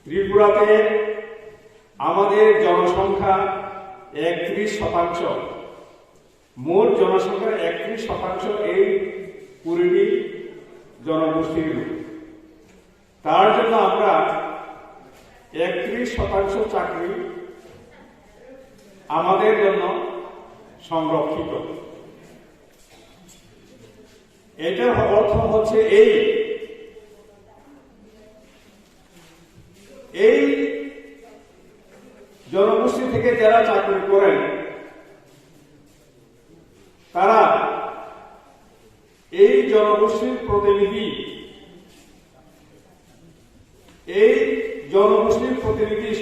ত্রিপুরাতে আমাদের জনসংখ্যা 31%, মোট জনসংখ্যার 31% এই কুড়িটি জনগোষ্ঠীর লোক। তার জন্য আমরা 31% চাকরি আমাদের জন্য সংরক্ষিত। এটার অর্থ হচ্ছে এই জনগোষ্ঠী থেকে যারা চাকরি করেন তারা এই জনগোষ্ঠীর প্রতিনিধি,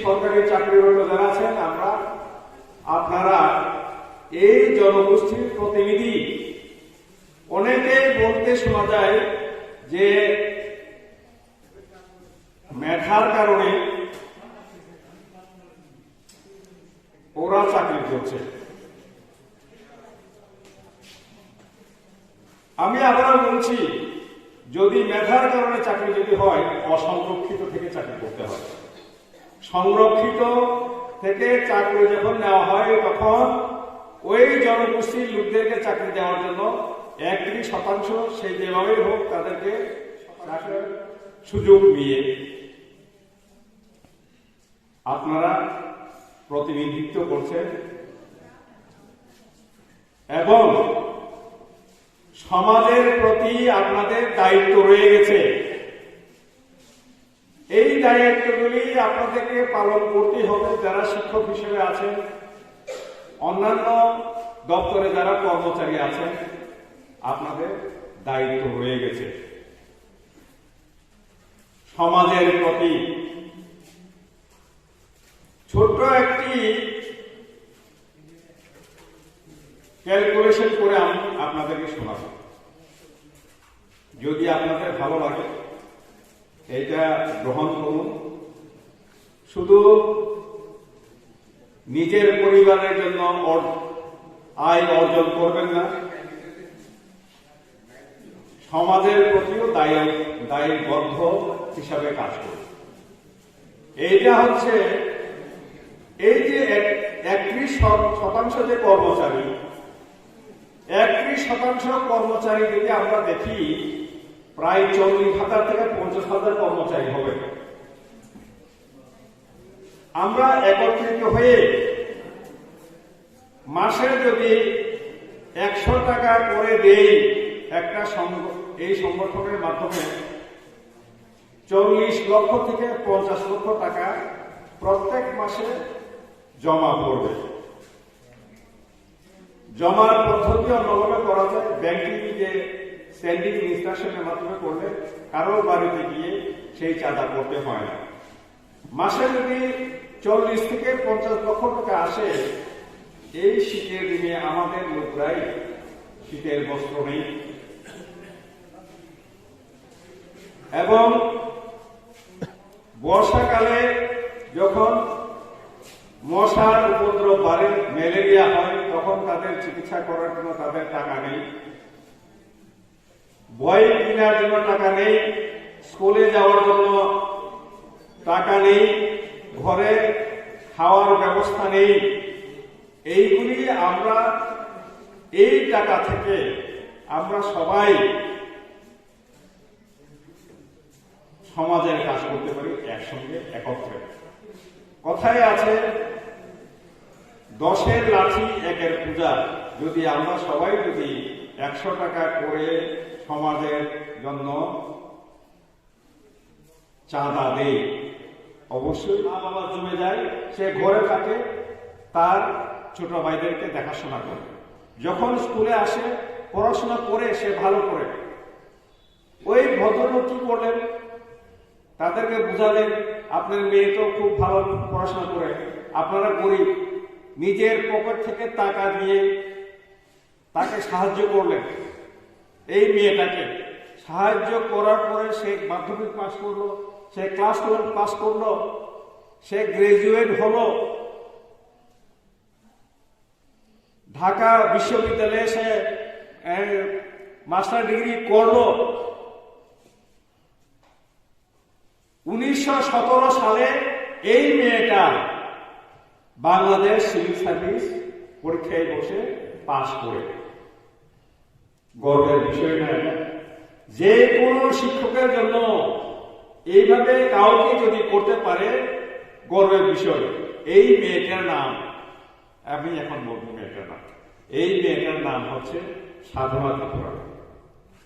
সরকারি চাকরিরত যারা আছেন আপনারা এই জনগোষ্ঠীর প্রতিনিধি। অনেকে বলতে শোনা যায় যে মেধার কারণে ওরা চাকরি করছে। আমি আবারও বলছি, যদি মেধার কারণে চাকরি যদি হয়, অসংরক্ষিত থেকে চাকরি করতে হয়। সংরক্ষিত থেকে চাকরি যখন নেওয়া হয় তখন ওই জনগোষ্ঠীর লোকদেরকে চাকরি দেওয়ার জন্য 31% সেই যেভাবেই হোক তাদেরকে সুযোগ দিয়ে আপনারা প্রতিনিধিত্ব করছেন এবং সমাজের প্রতি আপনাদের দায়িত্ব রয়ে গেছে। এই দায়িত্বগুলি আপনাদেরকে পালন করতে হবে। যারা শিক্ষক হিসেবে আছেন, অন্যান্য দপ্তরে যারা কর্মচারী আছেন, আপনাদের দায়িত্ব রয়ে গেছে সমাজের প্রতি। ছোট্ট একটি ক্যালকুলেশন করে আমি আপনাদেরকে শোনাব, যদি আপনাদের ভালো লাগে এটা গ্রহণ করুন। শুধু নিজের পরিবারের জন্য আয় অর্জন করবেন না, সমাজের প্রতিও দায়বদ্ধ হিসাবে কাজ করুন। এইটা হচ্ছে এই যে 31% যে কর্মচারী, 31% কর্মচারী যদি আমরা দেখি, প্রায় 40,000 থেকে 50,000 কর্মচারী হবে। আমরা একত্রিত হয়ে মাসে যদি 100 টাকা করে দেই একটা এই সংগঠনের মাধ্যমে, 40 লক্ষ থেকে 50 লক্ষ টাকা প্রত্যেক মাসে জমা পড়বে। জমার পদ্ধতি অন্যভাবে করা যায়, ব্যাংকিং যে স্ট্যান্ডিং ইনস্ট্রাকশনের মাধ্যমে করলে কারোর বাড়িতে গিয়ে সেই চাঁদা করতে হয় না। মাসে যদি 40 থেকে 50 লক্ষ টাকা আসে, এই শীতের দিনে আমাদের লোকরাই শীতের বস্ত্র নেই এবং বর্ষাকালে যখন মশার উপদ্রব বাড়ে, ম্যালেরিয়া হয়, তখন তাদের চিকিৎসা করার জন্য তাদের টাকা নেই, বই কেনার জন্য টাকা নেই, স্কুলে যাওয়ার জন্য টাকা নেই, ঘরে খাওয়ার ব্যবস্থা নেই। এইগুলি আমরা এই টাকা থেকে আমরা সবাই সমাজের কাজ করতে পারি একসঙ্গে, একত্রে। কথায় আছে 10-এর লাঠি 1-এর পূজা। যদি আমরা সবাই যদি 100 টাকা করে সমাজের জন্য চাঁদা দেই, অবশ্যই মা বাবা জমে যায়, সে ঘরে থাকে, তার ছোট ভাইদেরকে দেখাশোনা করে, যখন স্কুলে আসে পড়াশোনা করে সে ভালো করে। ওই ভদ্রলোক কি করলেন, তাদেরকে বুঝালেন আপনার মেয়ে তো খুব ভালো পড়াশোনা করে, আপনারা গরিব, নিজের পকেট থেকে টাকা দিয়ে তাকে সাহায্য করলেন। এই মেয়েটাকে সাহায্য করার পরে সে মাধ্যমিক পাস করলো, সে ক্লাস 12 পাস করলো, সে গ্রাজুয়েট হলো, ঢাকা বিশ্ববিদ্যালয়ে সে মাস্টার ডিগ্রি করলো। 1917 সালে এই মেয়েটা বাংলাদেশ সিভিল সার্ভিস পরীক্ষায় বসে পাশ করে। গর্বের বিষয় না এটা? যে কোনো শিক্ষকের জন্য এইভাবে কাউকে যদি করতে পারে গর্বের বিষয়। এই মেয়েটার নাম আমি এখন বলবো, মেয়েটার নাম, এই মেয়েটার নাম হচ্ছে সাধনা ত্রিপুরা।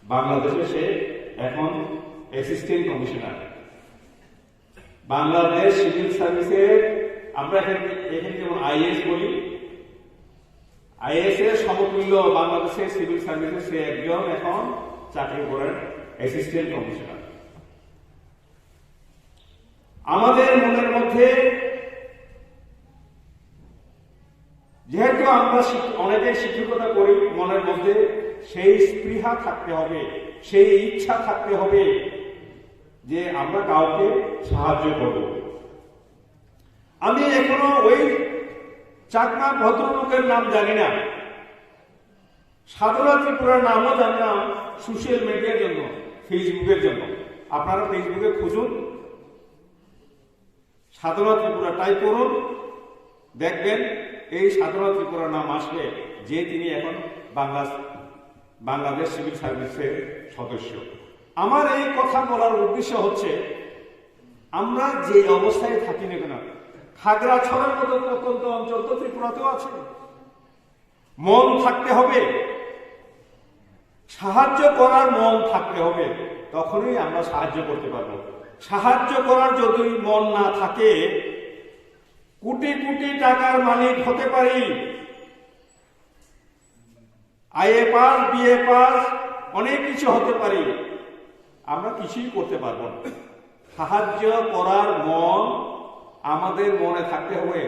বাংলাদেশে সে এখন অ্যাসিস্ট্যান্ট কমিশনার। বাংলাদেশ সিভিল সার্ভিসের আমরা এখানে যেমন আইএস বলি, আইএস এর সমতুল্য বাংলাদেশের সিভিল সার্ভিসে সে একজন এখন চাকরি করেন অ্যাসিস্ট্যান্ট কমিশনার। আমাদের মনের মধ্যে যেহেতু আমরা অনেকে শিক্ষকতা করি, মনের মধ্যে সেই স্পৃহা থাকতে হবে, সেই ইচ্ছা থাকতে হবে যে আমরা কাউকে সাহায্য করব। আমি এখনো ওই চাকমা ভদ্রলোকের নাম জানি না, সাধনা ত্রিপুরার নামও জানি না, সোশ্যাল মিডিয়ার জন্য, ফেসবুকের জন্য। আপনারা ফেসবুকে খুঁজুন, সাধনা ত্রিপুরা টাইপ করুন, দেখবেন এই সাধনা ত্রিপুরার নাম আসবে, যে তিনি এখন বাংলাদেশ সিভিল সার্ভিসের সদস্য। আমার এই কথা বলার উদ্দেশ্য হচ্ছে, আমরা যে অবস্থায় থাকি না কেন, খাগড়াছড়ার মতো প্রত্যন্ত অঞ্চল তো ত্রিপুরাতেও আছে। মন থাকতে হবে, সাহায্য করার মন থাকতে হবে, তখনই আমরা সাহায্য করতে পারবো। সাহায্য করার যদি মন না থাকে, কোটি কোটি টাকার মালিক হতে পারি, আইএ পাস, বিএ পাস, অনেক কিছু হতে পারি, আমরা কিছুই করতে পারবো না। সাহায্য করার মন আমাদের মনে থাকতে হবে।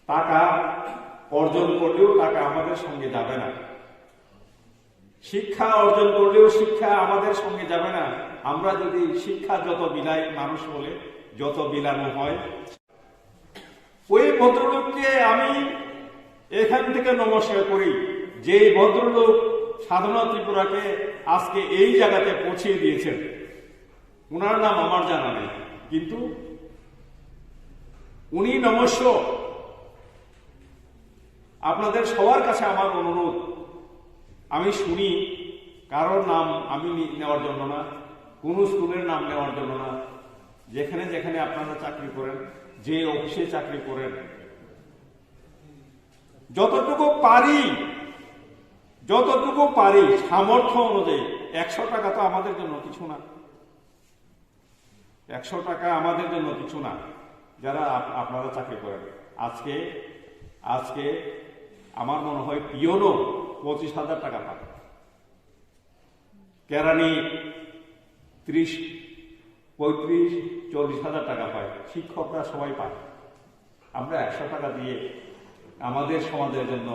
টাকা অর্জন করলেও টাকা আমাদের সঙ্গে যাবে না, শিক্ষা অর্জন করলেও শিক্ষা আমাদের সঙ্গে যাবে না। আমরা যদি শিক্ষা যত বিলাই, মানুষ বলে যত বিলানো হয়। ওই ভদ্রলোককে আমি এখান থেকে নমস্কার করি, যে ভদ্রলোক সাধনা ত্রিপুরাকে আজকে এই জায়গাতে পৌঁছিয়ে দিয়েছেন। উনার নাম আমার জানা নেই, কিন্তু উনি নমস্য। আপনাদের সবার কাছে আমার অনুরোধ, আমি শুনি কারোর নাম আমি নেওয়ার জন্য না, কোন স্কুলের নাম নেওয়ার জন্য না, যেখানে যেখানে আপনারা চাকরি করেন, যে অফিসে চাকরি করেন, যতটুকু পারি সামর্থ্য অনুযায়ী। 100 টাকা তো আমাদের জন্য কিছু না, 100 টাকা আমাদের জন্য কিছু না, যারা আপনারা চাকরি করেন। আজকে আমার মনে হয় পিওনও 25,000 টাকা পায়, কেরানি 30, 35, 40,000 টাকা পায়, শিক্ষকরা সবাই পায়। আমরা 100 টাকা দিয়ে আমাদের সমাজের জন্য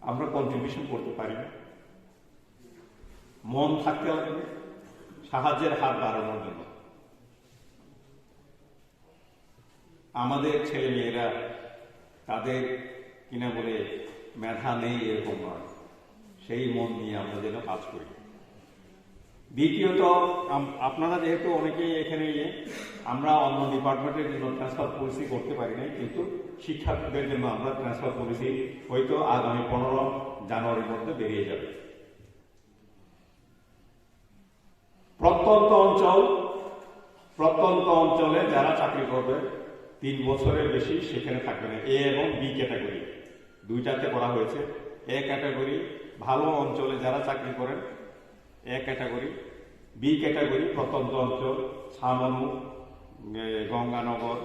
আমরা কন্ট্রিবিউশন করতে পারি না। মন থাকতে হবে সাহায্যের হাত বাড়ানোর জন্য। আমাদের ছেলে মেয়েরা তাদের কিনা বলে মেধা নেই এরকম নয়, সেই মন নিয়ে আমরা যেন কাজ করি। দ্বিতীয়ত, আপনারা যেহেতু অনেকেই এখানে আমরা অন্য ডিপার্টমেন্টের জন্য ট্রান্সফার পলিসি করতে পারি নাই, কিন্তু শিক্ষকদের জন্য আমরা ট্রান্সফার পলিসি হয়তো আগামী 15 জানুয়ারির মধ্যে বেরিয়ে যাবে। প্রত্যন্ত অঞ্চলে যারা চাকরি করবে 3 বছরের বেশি সেখানে থাকবে না। এ এবং বি ক্যাটাগরি দুইটাতে করা হয়েছে। এ ক্যাটাগরি ভালো অঞ্চলে যারা চাকরি করেন, এ ক্যাটাগরি। বি ক্যাটাগরি প্রত্যন্ত অঞ্চল, ছামনু, গঙ্গানগর,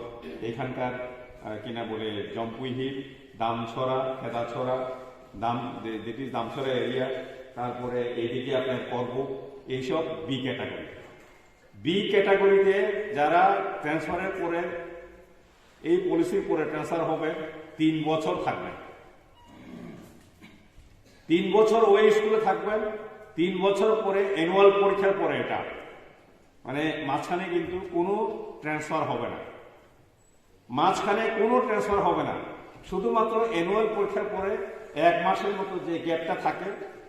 এখানকার কিনা বলে জম্পুইহিল, দামছড়া, খেদাছড়া, দামছড়া এরিয়া, তারপরে এইদিকে আপনার পর্ব, এইসব বি ক্যাটাগরি। বি ক্যাটাগরিতে যারা ট্রান্সফারের পরে এই পলিসির পরে ট্রান্সফার হবে 3 বছর থাকবেন। 3 বছর ওই স্কুলে থাকবেন। 3 বছর পরে অ্যানুয়াল পরীক্ষার পরে, এটা মানে মাঝখানে কিন্তু কোনো ট্রান্সফার হবে না, শুধুমাত্র অ্যানুয়াল পরীক্ষার পরে 1 মাসের মতো যে গ্যাপটা থাকে,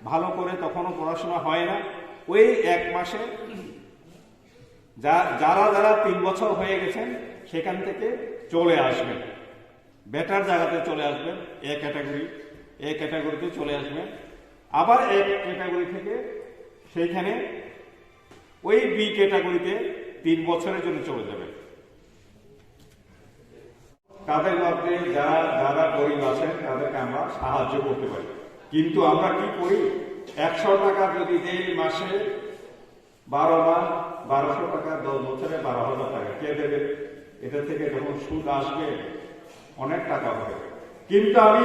ভালো করে তখনও পড়াশোনা হয় না, ওই 1 মাসে যারা যারা 3 বছর হয়ে গেছেন সেখান থেকে চলে আসবেন, বেটার জায়গাতে চলে আসবেন, এ ক্যাটাগরিতে চলে আসবেন। আবার এক ক্যাটাগরি থেকে সেইখানে ওই বি ক্যাটাগরিতে 3 বছরের জন্য চলে যাবেন। তাদের মধ্যে যারা গরিব আছেন তাদেরকে আমরা সাহায্য করতে পারি, কিন্তু আমরা কি করি, 100 টাকা যদি দেই মাসে 12 মাস 1200 টাকা, 10 বছরে 12,000 টাকা কে দেবে? এটা থেকে যখন সুদ আসবে অনেক টাকা হবে। কিন্তু আমি